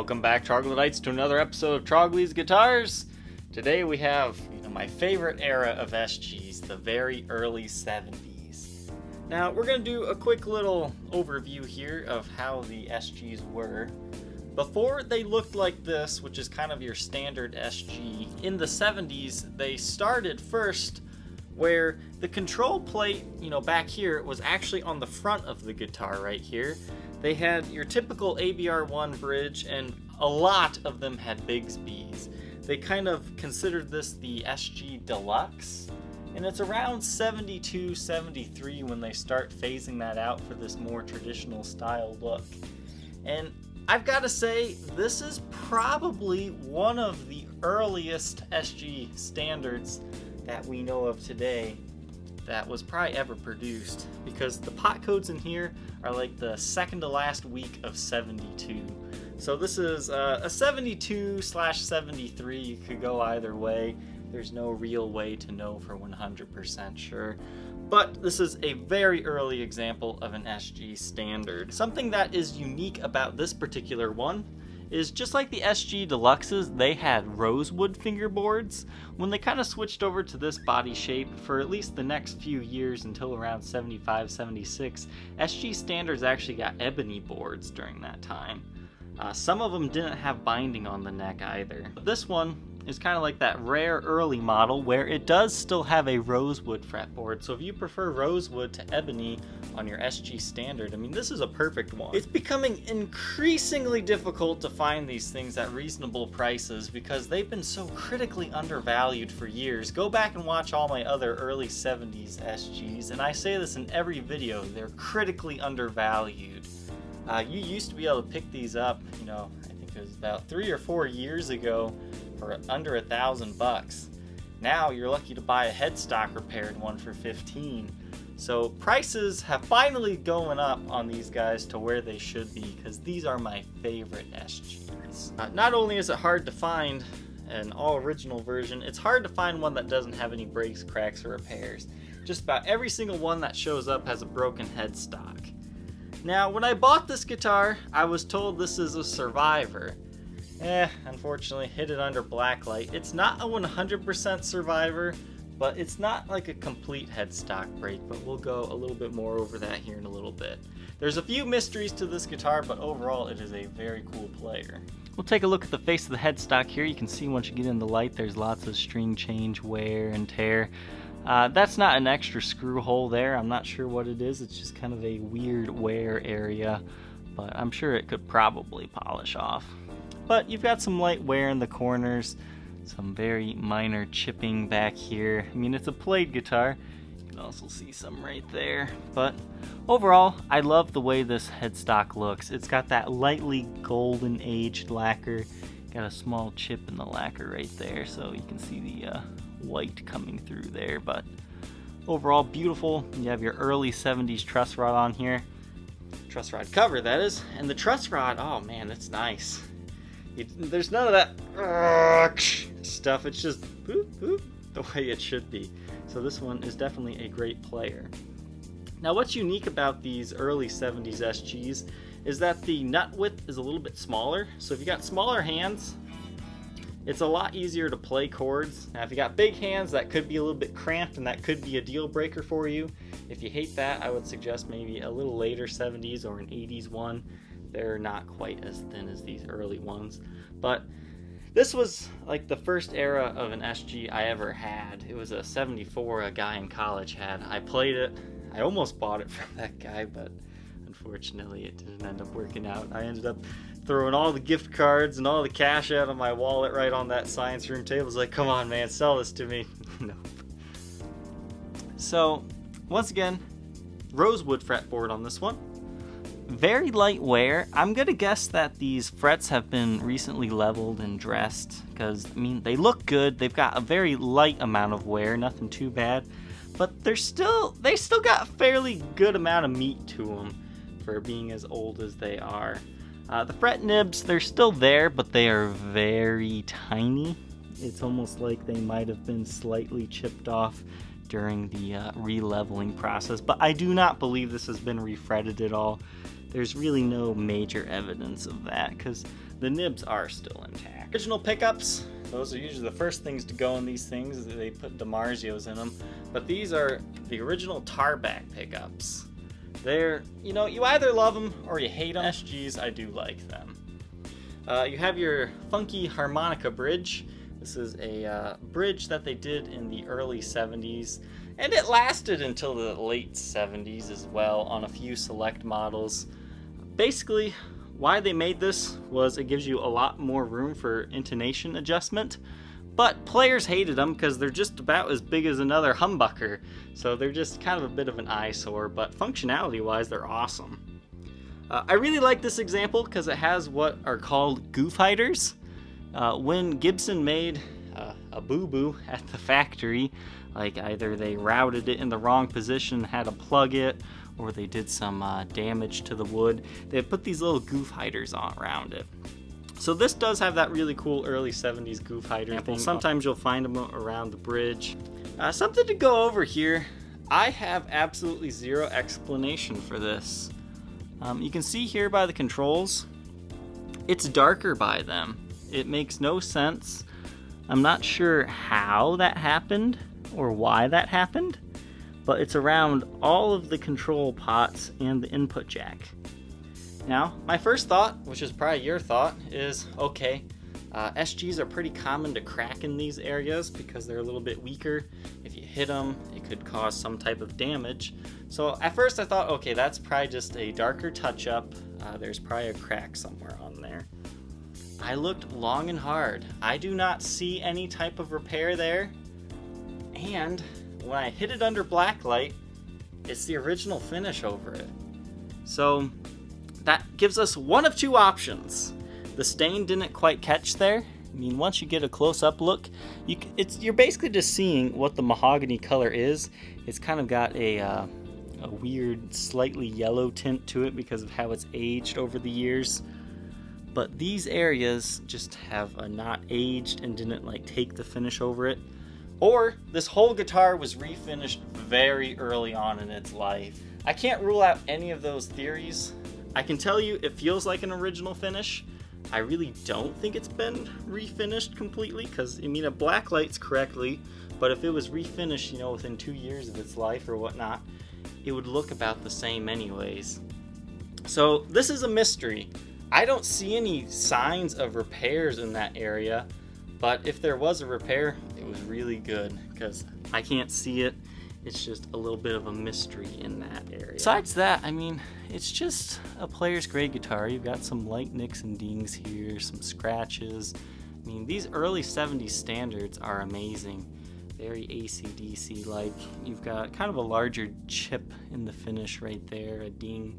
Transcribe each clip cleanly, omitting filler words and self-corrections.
Welcome back, Troglodytes, to another episode of Trogly's Guitars. Today we have my favorite era of SGs, the very early 70s. Now we're going to do a quick little overview here of how the SGs were. Before they looked like this, which is kind of your standard SG, in the 70s they started first where the control plate, back here was actually on the front of the guitar right here. They had your typical ABR1 bridge, and a lot of them had Bigsby's. They kind of considered this the SG Deluxe, and it's around 72, 73 when they start phasing that out for this more traditional style look. And I've got to say, this is probably one of the earliest SG standards that we know of today that was probably ever produced, because the pot codes in here are like the second to last week of 72. So this is a 72/73. You could go either way. There's no real way to know for 100% sure. But this is a very early example of an SG standard. Something that is unique about this particular one is just like the SG Deluxes, they had rosewood fingerboards. When they kind of switched over to this body shape for at least the next few years until around 75, 76, SG standards actually got ebony boards during that time. Some of them didn't have binding on the neck either. But this one is kind of like that rare early model where it does still have a rosewood fretboard. So if you prefer rosewood to ebony on your SG standard, this is a perfect one. It's becoming increasingly difficult to find these things at reasonable prices because they've been so critically undervalued for years. Go back and watch all my other early 70s SGs, and I say this in every video, they're critically undervalued. You used to be able to pick these up, I think it was about 3 or 4 years ago for under $1,000. Now you're lucky to buy a Headstock repaired one for $15. So prices have finally going up on these guys to where they should be, because these are my favorite SGs. Not only is it hard to find an all original version, it's hard to find one that doesn't have any breaks, cracks, or repairs. Just about every single one that shows up has a broken headstock. Now, when I bought this guitar, I was told this is a survivor. Unfortunately, hit it under blacklight. It's not a 100% survivor, but it's not like a complete headstock break, but we'll go a little bit more over that here in a little bit. There's a few mysteries to this guitar, but overall it is a very cool player. We'll take a look at the face of the headstock here. You can see once you get in the light, there's lots of string change, wear, and tear. That's not an extra screw hole there. I'm not sure what it is. It's just kind of a weird wear area, but I'm sure it could probably polish off. But you've got some light wear in the corners, some very minor chipping back here. It's a played guitar. You can also see some right there. But overall, I love the way this headstock looks. It's got that lightly golden aged lacquer. Got a small chip in the lacquer right there, so you can see the white coming through there. But overall, beautiful. You have your early 70s truss rod on here. Truss rod cover, that is. And the truss rod, oh man, it's nice. There's none of that stuff. It's just boop, boop, the way it should be. So this one is definitely a great player. Now, what's unique about these early 70s SGs is that the nut width is a little bit smaller. So if you got smaller hands, it's a lot easier to play chords. Now, if you got big hands, that could be a little bit cramped, and that could be a deal breaker for you. If you hate that, I would suggest maybe a little later 70s or an 80s one. They're not quite as thin as these early ones. But this was like the first era of an SG I ever had. It was a 74 a guy in college had. I played it. I almost bought it from that guy, but unfortunately it didn't end up working out. I ended up throwing all the gift cards and all the cash out of my wallet right on that science room table. I was like, come on, man, sell this to me. Nope. So, once again, rosewood fretboard on this one. Very light wear. I'm gonna guess that these frets have been recently leveled and dressed, because they look good. They've got a very light amount of wear, nothing too bad, but they still got a fairly good amount of meat to them for being as old as they are. The fret nibs, they're still there, but they are very tiny. It's almost like they might have been slightly chipped off during the re-leveling process, but I do not believe this has been refretted at all. There's really no major evidence of that because the nibs are still intact. Original pickups, those are usually the first things to go in these things. They put DiMarzios in them, but these are the original tarback pickups. They're, you know, you either love them or you hate them. SGs, I do like them. You have your funky harmonica bridge. This is a bridge that they did in the early 70s, and it lasted until the late 70s as well on a few select models. Basically, why they made this was it gives you a lot more room for intonation adjustment, but players hated them because they're just about as big as another humbucker, so they're just kind of a bit of an eyesore, but functionality-wise, they're awesome. I really like this example because it has what are called goof hiders. When Gibson made a boo-boo at the factory, like either they routed it in the wrong position, had to plug it, or they did some damage to the wood, they put these little goof hiders on around it. So this does have that really cool early 70s goof hider thing. Sometimes you'll find them around the bridge. Something to go over here. I have absolutely zero explanation for this. You can see here by the controls, it's darker by them. It makes no sense. I'm not sure how that happened or why that happened, but it's around all of the control pots and the input jack. Now, my first thought, which is probably your thought, is okay, SGs are pretty common to crack in these areas because they're a little bit weaker. If you hit them, it could cause some type of damage. So at first I thought, okay, that's probably just a darker touch-up. There's probably a crack somewhere on there. I looked long and hard. I do not see any type of repair there. And when I hit it under blacklight, it's the original finish over it. So that gives us one of two options. The stain didn't quite catch there. I mean, once you get a close-up look, you're basically just seeing what the mahogany color is. It's kind of got a weird, slightly yellow tint to it because of how it's aged over the years. But these areas just have not aged and didn't like take the finish over it. Or this whole guitar was refinished very early on in its life. I can't rule out any of those theories. I can tell you it feels like an original finish. I really don't think it's been refinished completely because, I mean, it blacklights correctly, but if it was refinished, you know, within 2 years of its life or whatnot, it would look about the same anyways. So this is a mystery. I don't see any signs of repairs in that area, but if there was a repair, it was really good because I can't see it. It's just a little bit of a mystery in that area. Besides that, I mean, it's just a player's grade guitar. You've got some light nicks and dings here, some scratches. I mean, these early 70s standards are amazing. Very AC/DC-like. You've got kind of a larger chip in the finish right there, a ding.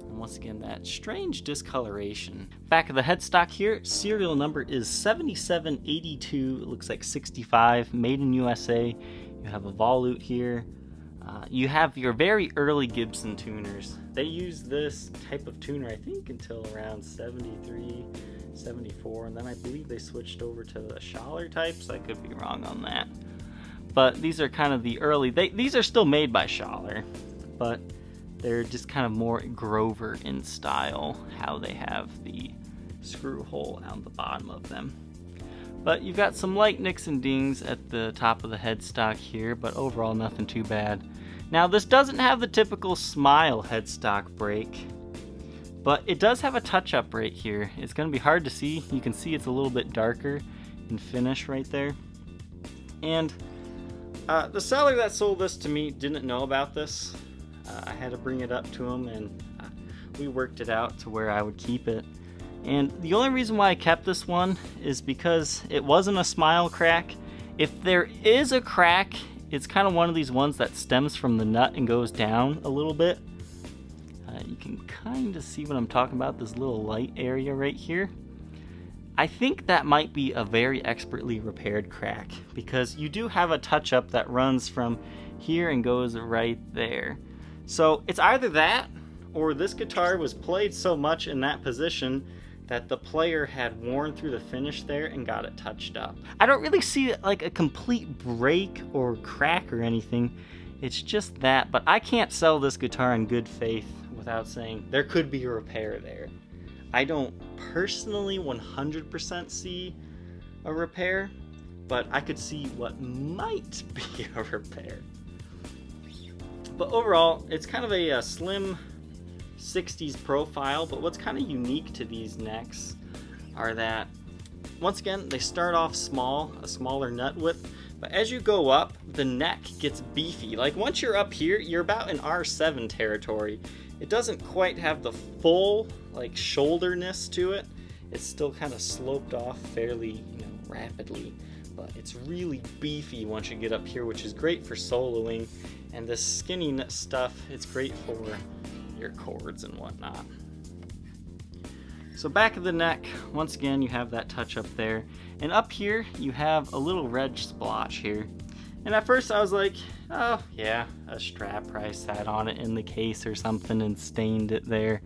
And once again, that strange discoloration. Back of the headstock here, serial number is 7782. It looks like 65, made in USA. You have a volute here. You have your very early Gibson tuners. They used this type of tuner, I think, until around 73, 74, and then I believe they switched over to the Schaller types. I could be wrong on that. But these are kind of the early, these are still made by Schaller, but they're just kind of more Grover in style, how they have the screw hole on the bottom of them. But you've got some light nicks and dings at the top of the headstock here, but overall nothing too bad. Now this doesn't have the typical smile headstock break, but it does have a touch-up right here. It's going to be hard to see. You can see it's a little bit darker in finish right there. And the seller that sold this to me didn't know about this. I had to bring it up to him, and we worked it out to where I would keep it. And the only reason why I kept this one is because it wasn't a smile crack. If there is a crack, it's kind of one of these ones that stems from the nut and goes down a little bit. You can kind of see what I'm talking about, this little light area right here. I think that might be a very expertly repaired crack because you do have a touch-up that runs from here and goes right there. So it's either that or this guitar was played so much in that position that the player had worn through the finish there and got it touched up. I don't really see like a complete break or crack or anything. It's just that, but I can't sell this guitar in good faith without saying there could be a repair there. I don't personally 100% see a repair, but I could see what might be a repair. But overall, it's kind of a slim 60s profile, but what's kind of unique to these necks are that, once again, they start off small, a smaller nut width, but as you go up, the neck gets beefy. Like once you're up here, you're about in R7 territory. It doesn't quite have the full like shoulderness to it. It's still kind of sloped off fairly, rapidly, but it's really beefy once you get up here, which is great for soloing. And this skinny stuff, it's great for your chords and whatnot. So back of the neck, once again, you have that touch up there. And up here, you have a little red splotch here. And at first I was like, oh yeah, a strap probably sat on it in the case or something and stained it there.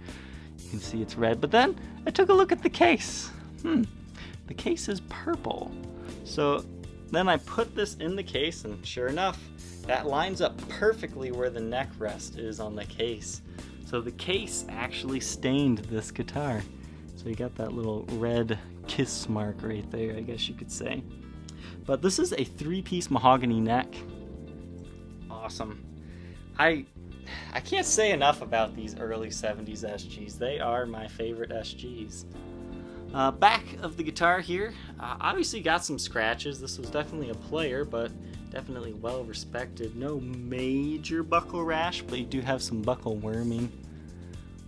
You can see it's red. But then I took a look at the case. The case is purple. So then I put this in the case, and sure enough, that lines up perfectly where the neck rest is on the case. So the case actually stained this guitar. So you got that little red kiss mark right there, I guess you could say. But this is a 3-piece mahogany neck. Awesome. I can't say enough about these early 70s SGs. They are my favorite SGs. Back of the guitar here, obviously got some scratches. This was definitely a player, but definitely well respected. No major buckle rash, but you do have some buckle worming.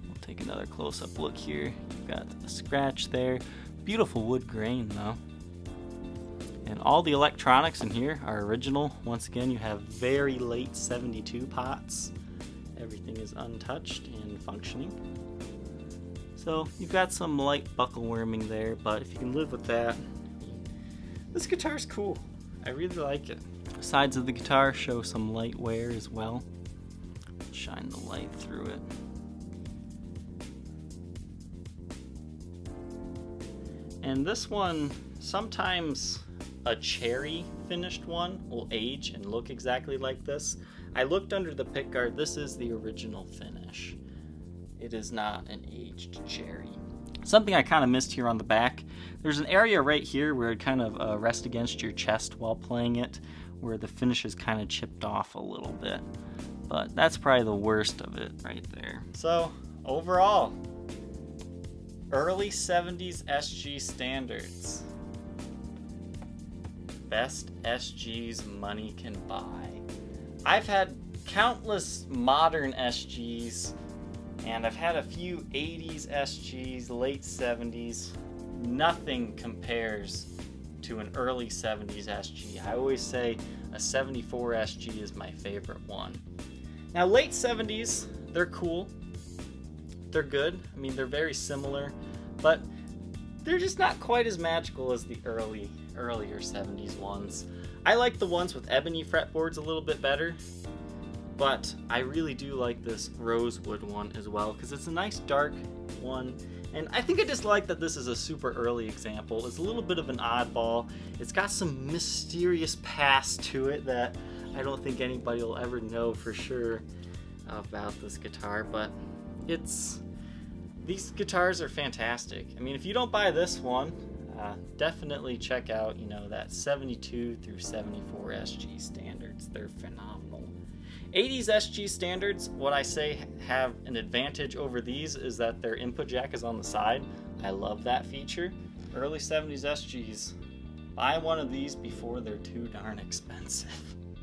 We'll take another close-up look here. You've got a scratch there. Beautiful wood grain though. And all the electronics in here are original. Once again, you have very late 72 pots. Everything is untouched and functioning. So you've got some light buckle worming there, but if you can live with that, this guitar's cool. I really like it. Sides of the guitar show some light wear as well. Shine the light through it. And this one, sometimes a cherry finished one will age and look exactly like this. I looked under the pickguard. This is the original finish. It is not an aged cherry. Something I kind of missed here on the back, there's an area right here where it kind of rests against your chest while playing it, where the finish is kind of chipped off a little bit. But that's probably the worst of it right there. So overall, early 70s SG standards. Best SGs money can buy. I've had countless modern SGs, and I've had a few 80s SGs, late 70s. Nothing compares to an early 70s SG. I always say a 74 SG is my favorite one. Now, late 70s, they're cool. They're good. I mean, they're very similar, but they're just not quite as magical as the earlier 70s ones. I like the ones with ebony fretboards a little bit better, but I really do like this rosewood one as well because it's a nice dark one. And I think I just like that this is a super early example. It's a little bit of an oddball. It's got some mysterious past to it that I don't think anybody will ever know for sure about this guitar, but these guitars are fantastic. I mean, if you don't buy this one, definitely check out, that 72 through 74 SG standards. They're phenomenal. 80s SG standards, what I say have an advantage over these is that their input jack is on the side. I love that feature. Early 70s SGs, buy one of these before they're too darn expensive.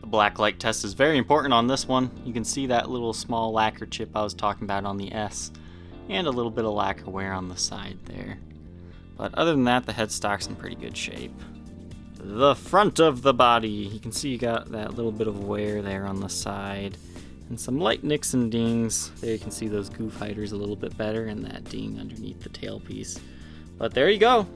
The black light test is very important on this one. You can see that little small lacquer chip I was talking about on the S, and a little bit of lacquer wear on the side there. But other than that, the headstock's in pretty good shape. The front of the body, you can see you got that little bit of wear there on the side, and some light nicks and dings. There you can see those goof hiders a little bit better, and that ding underneath the tailpiece. But there you go.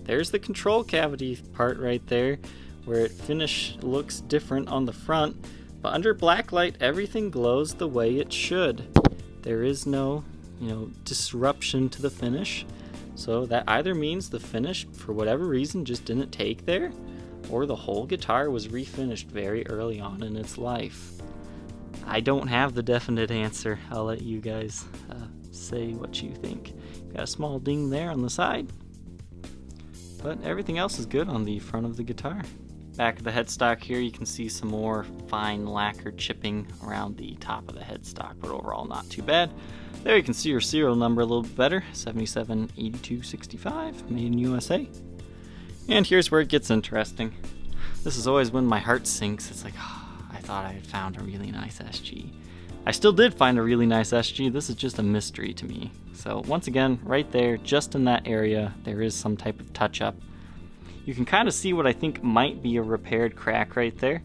There's the control cavity part right there, where it looks different on the front, but under black light, everything glows the way it should. There is no, disruption to the finish. So that either means the finish, for whatever reason, just didn't take there, or the whole guitar was refinished very early on in its life. I don't have the definite answer. I'll let you guys say what you think. Got a small ding there on the side, but everything else is good on the front of the guitar. Back of the headstock here, you can see some more fine lacquer chipping around the top of the headstock, but overall not too bad. There you can see your serial number a little bit better, 778265, made in USA. And here's where it gets interesting. This is always when my heart sinks. It's like, oh, I thought I had found a really nice SG. I still did find a really nice SG. This is just a mystery to me. So once again, right there, just in that area, there is some type of touch-up. You can kind of see what I think might be a repaired crack right there.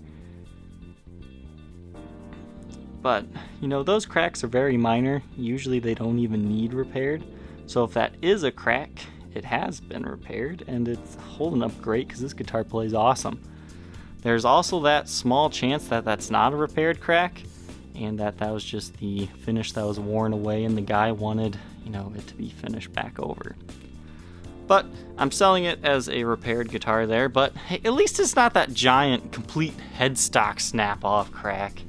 But, you know, those cracks are very minor. Usually they don't even need repaired. So if that is a crack, it has been repaired, and it's holding up great because this guitar plays awesome. There's also that small chance that that's not a repaired crack, and that was just the finish that was worn away and the guy wanted, you know, it to be finished back over. But I'm selling it as a repaired guitar there, but hey, at least it's not that giant, complete headstock snap-off crack,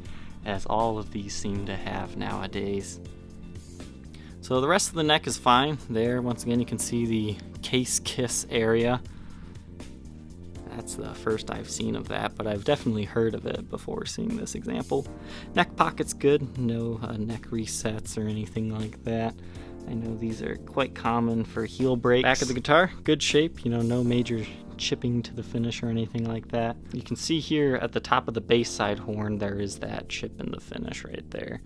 as all of these seem to have nowadays. So the rest of the neck is fine. There, once again, you can see the case kiss area. That's the first I've seen of that, but I've definitely heard of it before seeing this example. Neck pocket's good, no neck resets or anything like that. I know these are quite common for heel breaks. Back of the guitar, good shape, you know, no major chipping to the finish or anything like that. You can see here at the top of the bass side horn, there is that chip in the finish right there.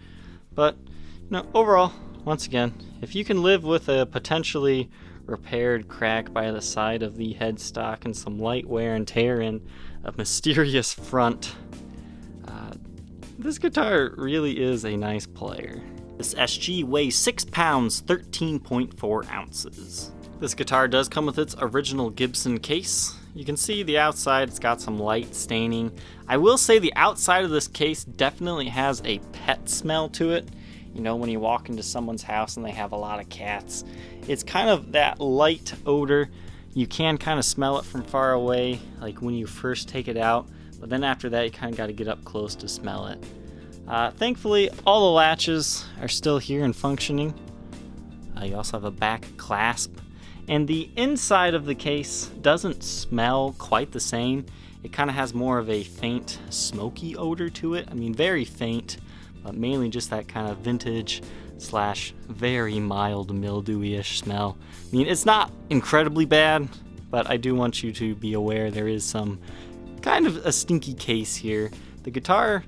But, you know, overall, once again, if you can live with a potentially repaired crack by the side of the headstock and some light wear and tear and a mysterious front, this guitar really is a nice player. This SG weighs 6 pounds, 13.4 ounces. This guitar does come with its original Gibson case. You can see the outside, it's got some light staining. I will say the outside of this case definitely has a pet smell to it. You know, when you walk into someone's house and they have a lot of cats, it's kind of that light odor. You can kind of smell it from far away, like when you first take it out, but then after that you kind of got to get up close to smell it. Thankfully, all the latches are still here and functioning. You also have a back clasp, and the inside of the case doesn't smell quite the same. It kind of has more of a faint smoky odor to it. I mean, very faint, but mainly just that kind of vintage / very mild mildewy-ish smell. I mean, it's not incredibly bad, but I do want you to be aware there is some kind of a stinky case here. The guitar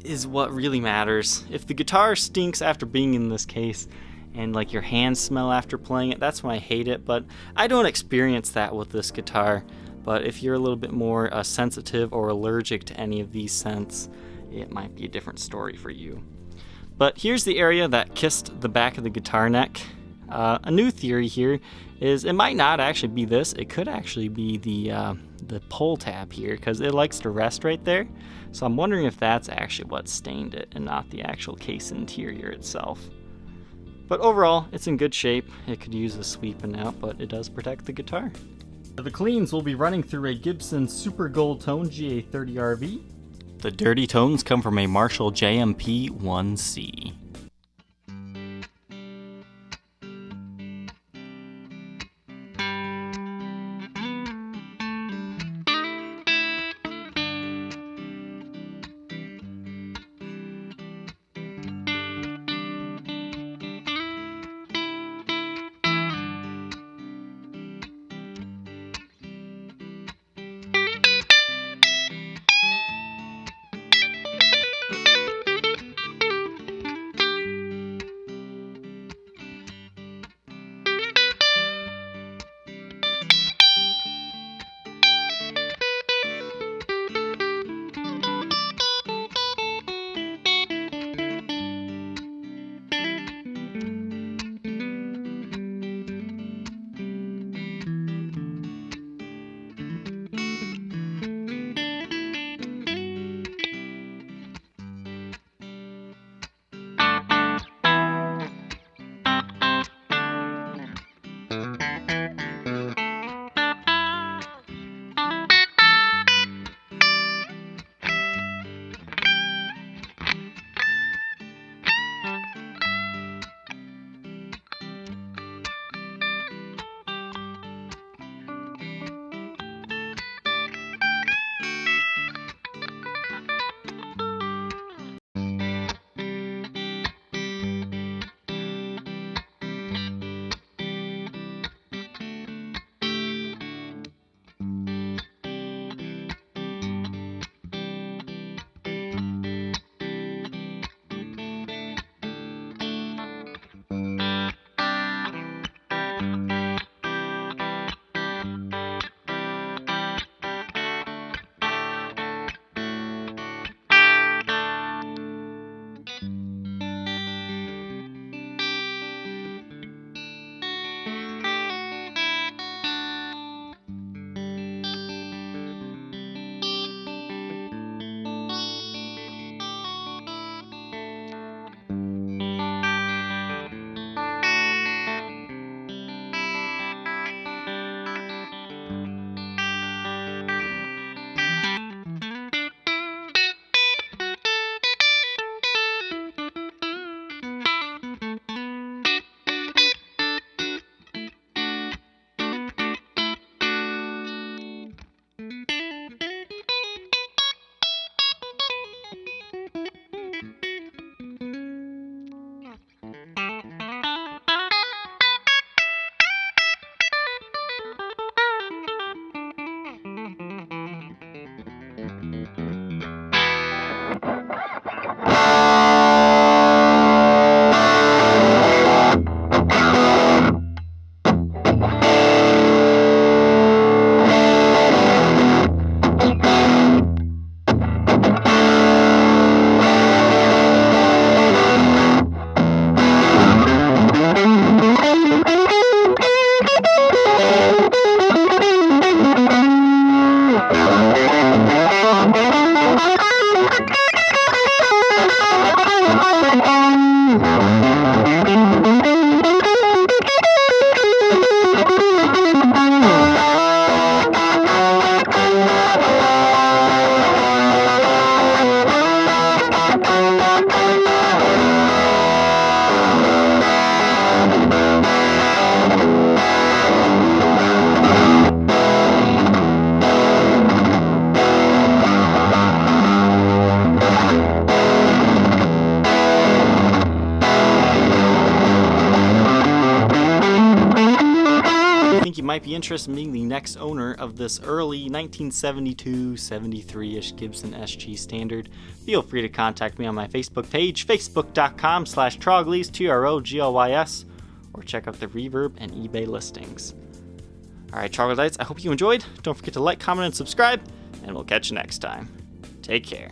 is what really matters. If the guitar stinks after being in this case and like your hands smell after playing it, that's when I hate it, but I don't experience that with this guitar. But if you're a little bit more sensitive or allergic to any of these scents, it might be a different story for you. But here's the area that kissed the back of the guitar neck. A new theory here is it might not actually be this. It could actually be the pull tab here, because it likes to rest right there. So I'm wondering if that's actually what stained it and not the actual case interior itself. But overall, it's in good shape. It could use a sweeping out, but it does protect the guitar. The cleans will be running through a Gibson Super Gold Tone GA30RV. The dirty tones come from a Marshall JMP 1C. might be interested in being the next owner of this early 1972-73-ish Gibson SG Standard, feel free to contact me on my Facebook page, facebook.com/Troglys, Troglys, or check out the Reverb and eBay listings. Alright, Troglodytes, I hope you enjoyed. Don't forget to like, comment, and subscribe, and we'll catch you next time. Take care.